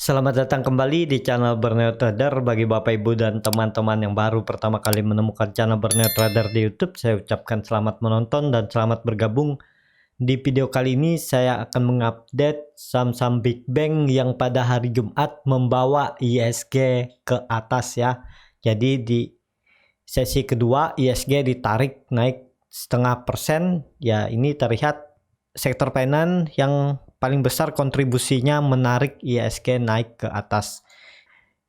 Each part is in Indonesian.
Selamat datang kembali di channel Borneo Trader. Bagi Bapak Ibu dan teman-teman yang baru pertama kali menemukan channel Borneo Trader di YouTube, saya ucapkan selamat menonton dan selamat bergabung. Di video kali ini saya akan mengupdate saham-saham Big Bang yang pada hari Jumat membawa ISG ke atas ya. Jadi di sesi kedua ISG ditarik naik 0,5%. Ya, ini terlihat sektor finance yang paling besar kontribusinya menarik ISG naik ke atas.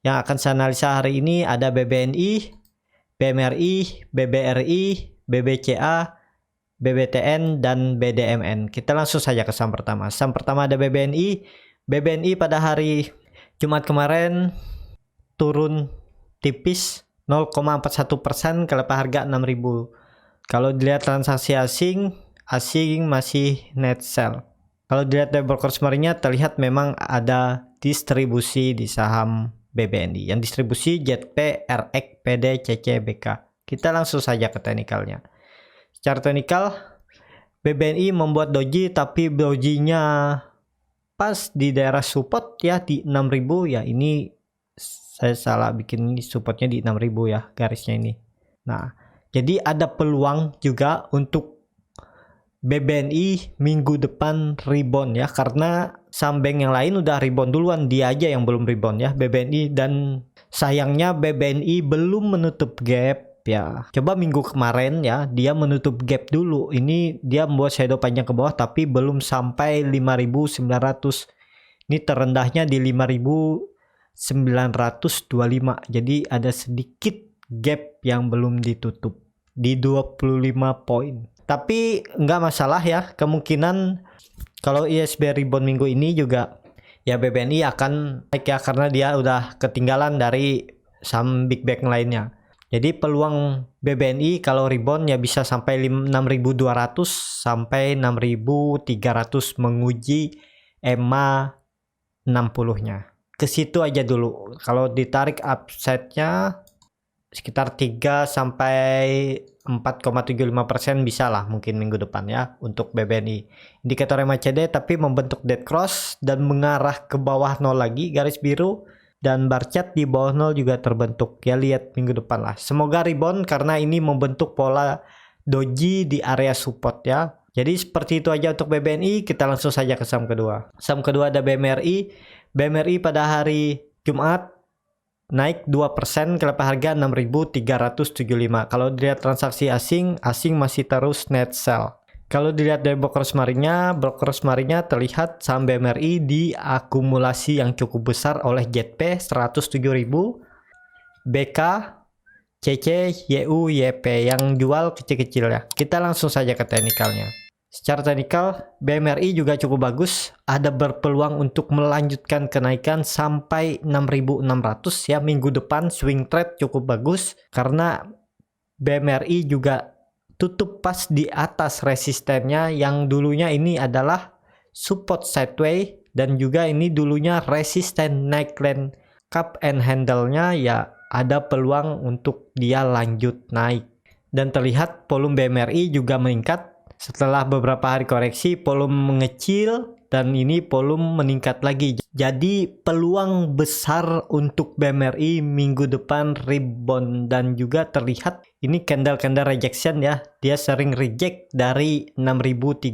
Yang akan saya analisa hari ini ada BBNI, BMRI, BBRI, BBCA, BBTN, dan BDMN. Kita langsung saja ke saham pertama. Saham pertama ada BBNI. BBNI pada hari Jumat kemarin turun tipis 0,41% ke level harga 6.000. Kalau dilihat transaksi asing masih net sell. Kalau dilihat dari broker summary-nya terlihat memang ada distribusi di saham BBNI. Yang distribusi ZP, RX, PD, CC, BK. Kita langsung saja ke teknikalnya. Secara teknikal, BBNI membuat doji tapi dojinya pas di daerah support ya di 6.000 ya. Ini saya salah bikin ini supportnya di 6.000 ya garisnya ini. Nah, jadi ada peluang juga untuk BBNI minggu depan rebound ya, karena saham bank yang lain udah rebound duluan, dia aja yang belum rebound ya BBNI, dan sayangnya BBNI belum menutup gap ya. Coba minggu kemarin ya dia menutup gap dulu, ini dia membuat shadow panjang ke bawah tapi belum sampai 5.900. Ini terendahnya di 5.925, jadi ada sedikit gap yang belum ditutup di 25 poin. Tapi nggak masalah ya, kemungkinan kalau ISG rebound minggu ini juga ya BBNI akan naik ya, karena dia udah ketinggalan dari saham Big Bang lainnya. Jadi peluang BBNI kalau rebound ya bisa sampai 6.200 sampai 6.300 menguji EMA 60-nya. Ke situ aja dulu. Kalau ditarik upside-nya sekitar 3 sampai 4,75% bisa lah mungkin minggu depan ya untuk BBNI. Indikator MACD tapi membentuk dead cross dan mengarah ke bawah 0 lagi garis biru, dan bar chart di bawah 0 juga terbentuk ya. Lihat minggu depan lah, semoga rebound karena ini membentuk pola doji di area support ya. Jadi seperti itu aja untuk BBNI. Kita langsung saja ke saham kedua. Saham kedua ada BMRI. BMRI pada hari Jumat naik 2% ke level harga 6.375. Kalau dilihat transaksi asing masih terus net sell. Kalau dilihat dari broker summary-nya terlihat saham BMRI diakumulasi yang cukup besar oleh ZP 107.000, BK, CC, YU, YP yang jual kecil-kecil ya. Kita langsung saja ke teknikalnya. Secara teknikal, BMRI juga cukup bagus, ada berpeluang untuk melanjutkan kenaikan sampai 6.600 ya minggu depan. Swing trade cukup bagus karena BMRI juga tutup pas di atas resistennya yang dulunya ini adalah support sideways, dan juga ini dulunya resisten neckline cup and handle-nya ya, ada peluang untuk dia lanjut naik. Dan terlihat volume BMRI juga meningkat. Setelah beberapa hari koreksi, volume mengecil dan ini volume meningkat lagi. Jadi peluang besar untuk BMRI minggu depan rebound, dan juga terlihat ini candle rejection ya. Dia sering reject dari 6.370.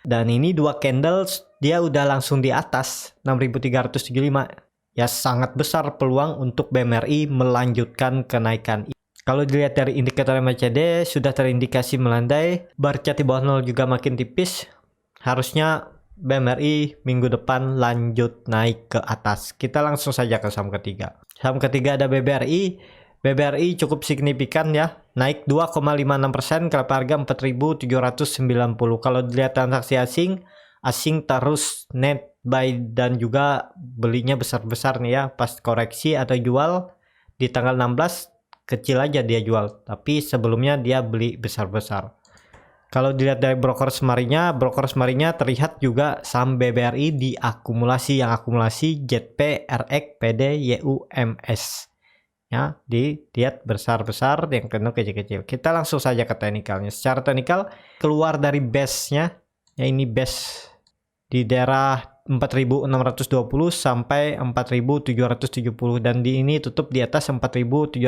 Dan ini dua candle dia udah langsung di atas 6.375. Ya sangat besar peluang untuk BMRI melanjutkan kenaikan. Kalau dilihat dari indikator MACD sudah terindikasi melandai, bar chart di bawah 0 juga makin tipis. Harusnya BMRI minggu depan lanjut naik ke atas. Kita langsung saja ke saham ketiga. Saham ketiga ada BBRI. BBRI cukup signifikan ya, naik 2,56% ke harga 4.790. Kalau dilihat transaksi asing terus net buy dan juga belinya besar-besar nih ya. Pas koreksi atau jual di tanggal 16 kecil aja dia jual, tapi sebelumnya dia beli besar-besar. Kalau dilihat dari broker summary-nya terlihat juga saham BBRI diakumulasi, yang akumulasi ZP, RX, PD, YU, MS ya, dilihat besar-besar, yang kena kecil-kecil. Kita langsung saja ke teknikalnya. Secara teknikal keluar dari base-nya ya, ini base di daerah 4.620 sampai 4.770 dan di ini tutup di atas 4.790.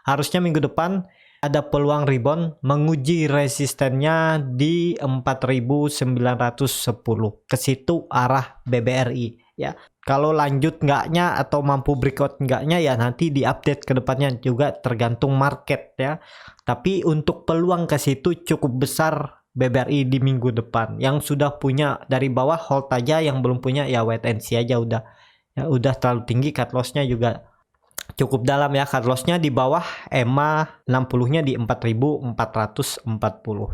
Harusnya minggu depan ada peluang rebound menguji resistennya di 4.910. Ke situ arah BBRI ya. Kalau lanjut enggaknya atau mampu breakout enggaknya ya nanti diupdate ke depannya, juga tergantung market ya. Tapi untuk peluang ke situ cukup besar BBRI di minggu depan. Yang sudah punya dari bawah hold aja, yang belum punya ya wait and see aja udah. Ya udah terlalu tinggi, cut loss-nya juga cukup dalam ya. Cut loss-nya di bawah EMA 60-nya di 4.440.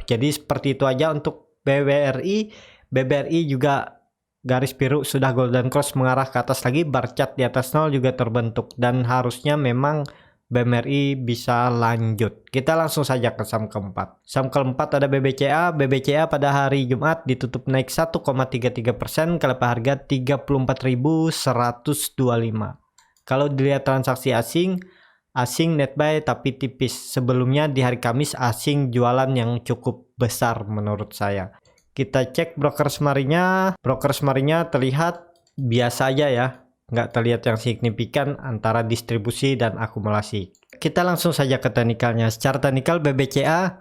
Jadi seperti itu aja untuk BBRI. BBRI juga garis biru sudah golden cross mengarah ke atas lagi, bar chart di atas 0 juga terbentuk dan harusnya memang BMRI bisa lanjut. Kita langsung saja ke saham keempat. Saham keempat ada BBCA. BBCA pada hari Jumat ditutup naik 1,33% ke level harga 34.125. Kalau dilihat transaksi asing net buy tapi tipis. Sebelumnya di hari Kamis asing jualan yang cukup besar menurut saya. Kita cek broker semarinya terlihat biasa aja ya, nggak terlihat yang signifikan antara distribusi dan akumulasi. Kita langsung saja ke teknikalnya. Secara teknikal BBCA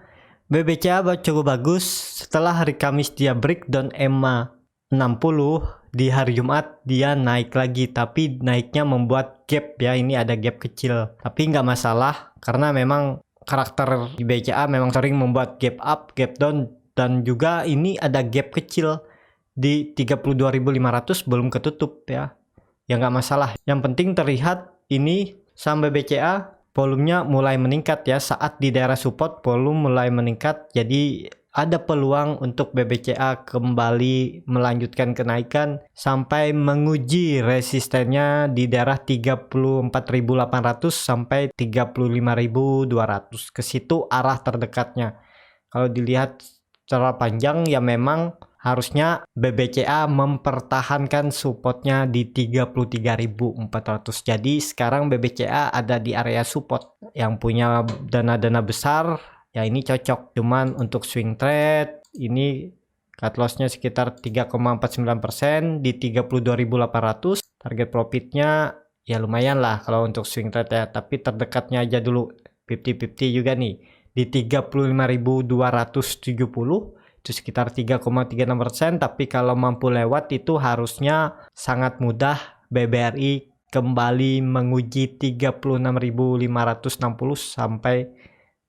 cukup bagus. Setelah hari Kamis dia breakdown EMA 60, di hari Jumat dia naik lagi, tapi naiknya membuat gap ya. Ini ada gap kecil, tapi nggak masalah karena memang karakter di BCA memang sering membuat gap up, gap down, dan juga ini ada gap kecil di 32.500 belum ketutup ya. Ya nggak masalah. Yang penting terlihat ini saham BBCA volumenya mulai meningkat ya. Saat di daerah support volume mulai meningkat, jadi ada peluang untuk BBCA kembali melanjutkan kenaikan sampai menguji resistennya di daerah 34.800 sampai 35.200. Ke situ arah terdekatnya. Kalau dilihat secara panjang ya memang harusnya BBCA mempertahankan supportnya di 33.400. Jadi sekarang BBCA ada di area support. Yang punya dana-dana besar ya ini cocok. Cuman untuk swing trade ini cut loss-nya sekitar 3,49% di 32.800. Target profitnya ya lumayan lah kalau untuk swing trade ya. Tapi terdekatnya aja dulu 50-50 juga nih di 35.270. Itu sekitar 3,36%, tapi kalau mampu lewat itu harusnya sangat mudah BBRI kembali menguji 36.560 sampai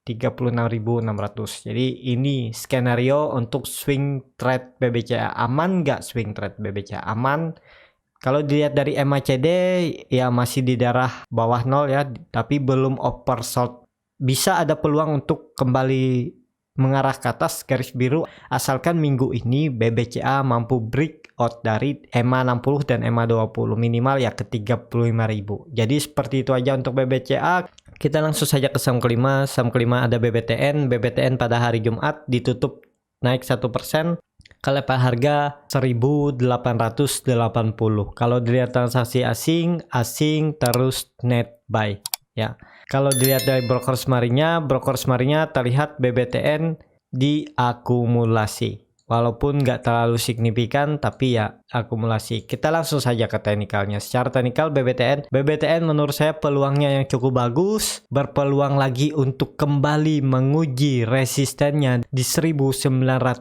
36.600. Jadi ini skenario untuk swing trade BBCA. Aman nggak swing trade BBCA? Aman. Kalau dilihat dari MACD ya masih di daerah bawah 0 ya, tapi belum oversold. Bisa ada peluang untuk kembali mengarah ke atas garis biru asalkan minggu ini BBCA mampu breakout dari EMA 60 dan EMA 20 minimal ya ke 35.000. Jadi seperti itu aja untuk BBCA. Kita langsung saja ke saham kelima. Saham kelima ada BBTN. BBTN pada hari Jumat ditutup naik 1% ke level harga 1.880. Kalau dilihat transaksi asing terus net buy ya. Kalau dilihat dari broker semarinya terlihat BBTN diakumulasi. Walaupun nggak terlalu signifikan, tapi ya akumulasi. Kita langsung saja ke teknikalnya. Secara teknikal BBTN menurut saya peluangnya yang cukup bagus. Berpeluang lagi untuk kembali menguji resistennya di 1920.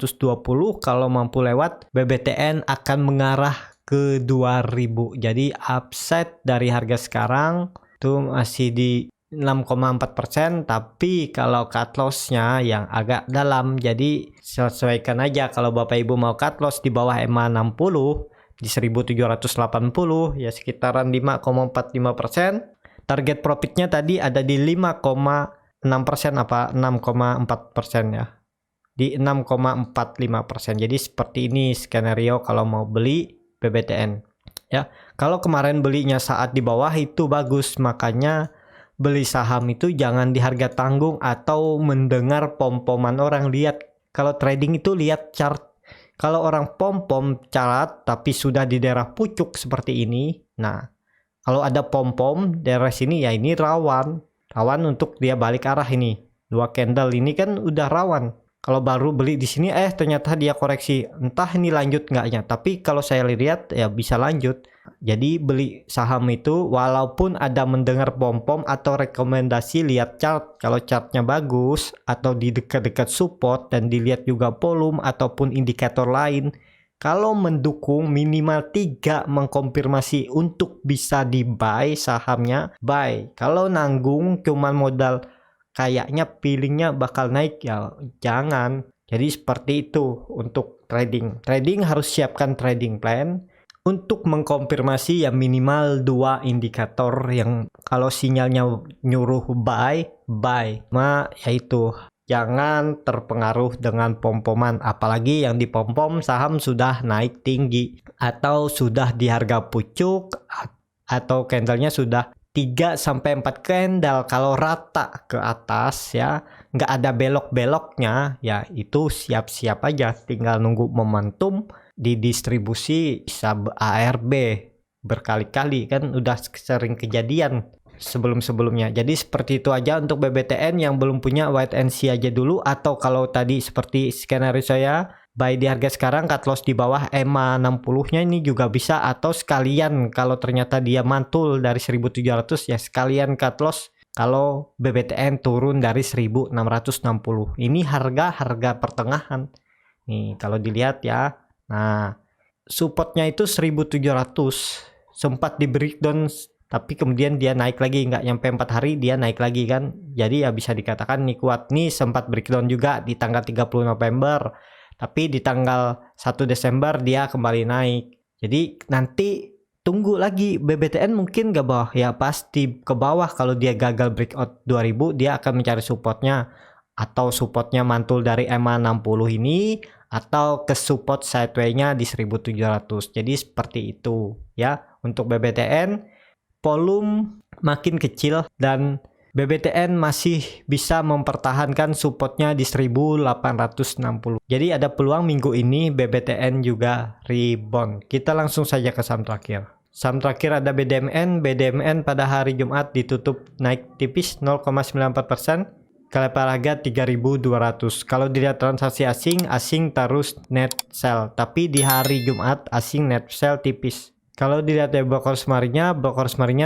Kalau mampu lewat, BBTN akan mengarah ke 2000. Jadi upside dari harga sekarang itu masih di 6,4%, tapi kalau cut loss-nya yang agak dalam, jadi sesuaikan aja. Kalau Bapak Ibu mau cut loss di bawah EMA 60 di 1780 ya sekitaran 5,45%. Target profitnya tadi ada di 5,6% apa 6,4% ya. Di 6,45%. Jadi seperti ini skenario kalau mau beli BBTN. Ya, kalau kemarin belinya saat di bawah itu bagus, makanya beli saham itu jangan di harga tanggung atau mendengar pom-poman orang. Lihat, kalau trading itu lihat chart. Kalau orang pom-pom chart tapi sudah di daerah pucuk seperti ini, nah kalau ada pom-pom daerah sini ya ini rawan untuk dia balik arah ini. 2 candle ini kan udah rawan. Kalau baru beli di sini ternyata dia koreksi, entah ini lanjut enggaknya. Tapi kalau saya lihat ya bisa lanjut. Jadi beli saham itu walaupun ada mendengar pom-pom atau rekomendasi, lihat chart. Kalau chartnya bagus atau di dekat-dekat support dan dilihat juga volume ataupun indikator lain, kalau mendukung minimal 3 mengkonfirmasi untuk bisa di buy sahamnya, buy. Kalau nanggung cuman modal kayaknya feelingnya bakal naik, ya jangan. Jadi seperti itu untuk trading. Trading harus siapkan trading plan untuk mengkonfirmasi ya minimal 2 indikator yang kalau sinyalnya nyuruh buy. Yaitu jangan terpengaruh dengan pom-poman, apalagi yang di pom-pom saham sudah naik tinggi atau sudah di harga pucuk atau candlenya sudah 3-4 candle. Kalau rata ke atas ya, nggak ada belok-beloknya, ya itu siap-siap aja, tinggal nunggu momentum di distribusi. Bisa ARB berkali-kali kan udah sering kejadian sebelum-sebelumnya. Jadi seperti itu aja untuk BBTN. Yang belum punya wait and see aja dulu, atau kalau tadi seperti skenario saya buy di harga sekarang, cut loss di bawah EMA 60-nya ini juga bisa, atau sekalian kalau ternyata dia mantul dari 1700 ya sekalian cut loss kalau BBTN turun dari 1660. Ini harga pertengahan. Nih kalau dilihat ya. Nah, supportnya itu 1700. Sempat di breakdown tapi kemudian dia naik lagi, nggak nyampe 4 hari dia naik lagi kan. Jadi ya bisa dikatakan nih kuat. Nih sempat breakdown juga di tanggal 30 November. Tapi di tanggal 1 Desember dia kembali naik. Jadi nanti tunggu lagi BBTN mungkin ke bawah. Ya pasti ke bawah. Kalau dia gagal breakout 2000 dia akan mencari supportnya. Atau supportnya mantul dari EMA 60 ini. Atau ke support sideway-nya di 1700. Jadi seperti itu ya. Untuk BBTN volume makin kecil dan BBTN masih bisa mempertahankan supportnya di 1860. Jadi ada peluang minggu ini BBTN juga rebound. Kita langsung saja ke saham terakhir. Saham terakhir ada BDMN. BDMN pada hari Jumat ditutup naik tipis 0,94%. Ke level harga 3.200. Kalau dilihat transaksi asing terus net sell. Tapi di hari Jumat asing net sell tipis. Kalau dilihat dari broker smarinya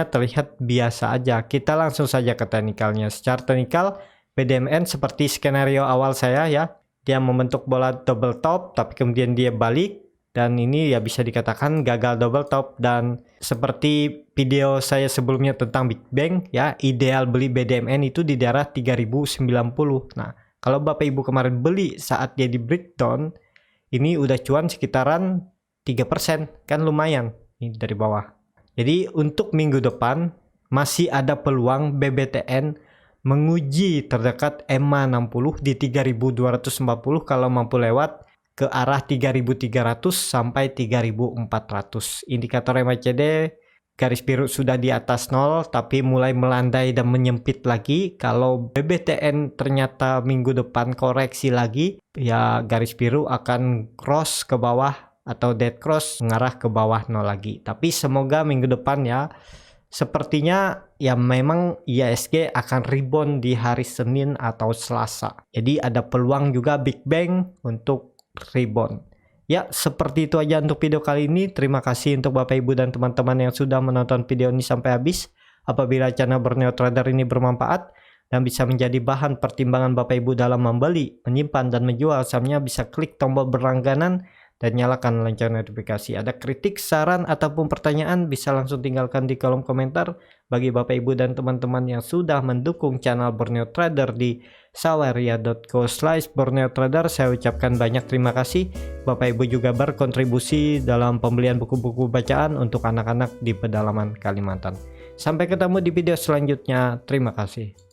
terlihat biasa aja. Kita langsung saja ke teknikalnya. Secara teknikal, BDMN seperti skenario awal saya ya. Dia membentuk bola double top, tapi kemudian dia balik. Dan ini ya bisa dikatakan gagal double top. Dan seperti video saya sebelumnya tentang Big Bang ya, ideal beli BDMN itu di daerah 3090. Nah, kalau Bapak Ibu kemarin beli saat dia di breakdown, ini udah cuan sekitaran 3%, kan lumayan. Dari bawah. Jadi untuk minggu depan masih ada peluang BBTN menguji terdekat EMA 60 di 3240 kalau mampu lewat ke arah 3300 sampai 3400. Indikator MACD garis biru sudah di atas 0 tapi mulai melandai dan menyempit lagi. Kalau BBTN ternyata minggu depan koreksi lagi, ya garis biru akan cross ke bawah atau dead cross mengarah ke bawah 0 lagi. Tapi semoga minggu depan ya, sepertinya ya memang IHSG akan rebound di hari Senin atau Selasa. Jadi ada peluang juga Big Bang untuk rebound. Ya seperti itu aja untuk video kali ini. Terima kasih untuk Bapak Ibu dan teman-teman yang sudah menonton video ini sampai habis. Apabila channel Borneo Trader ini bermanfaat dan bisa menjadi bahan pertimbangan Bapak Ibu dalam membeli, menyimpan, dan menjual sahamnya, bisa klik tombol berlangganan dan nyalakan lonceng notifikasi. Ada kritik, saran, ataupun pertanyaan bisa langsung tinggalkan di kolom komentar. Bagi Bapak Ibu dan teman-teman yang sudah mendukung channel Borneo Trader di saweria.co/Borneo Trader, saya ucapkan banyak terima kasih. Bapak Ibu juga berkontribusi dalam pembelian buku-buku bacaan untuk anak-anak di pedalaman Kalimantan. Sampai ketemu di video selanjutnya. Terima kasih.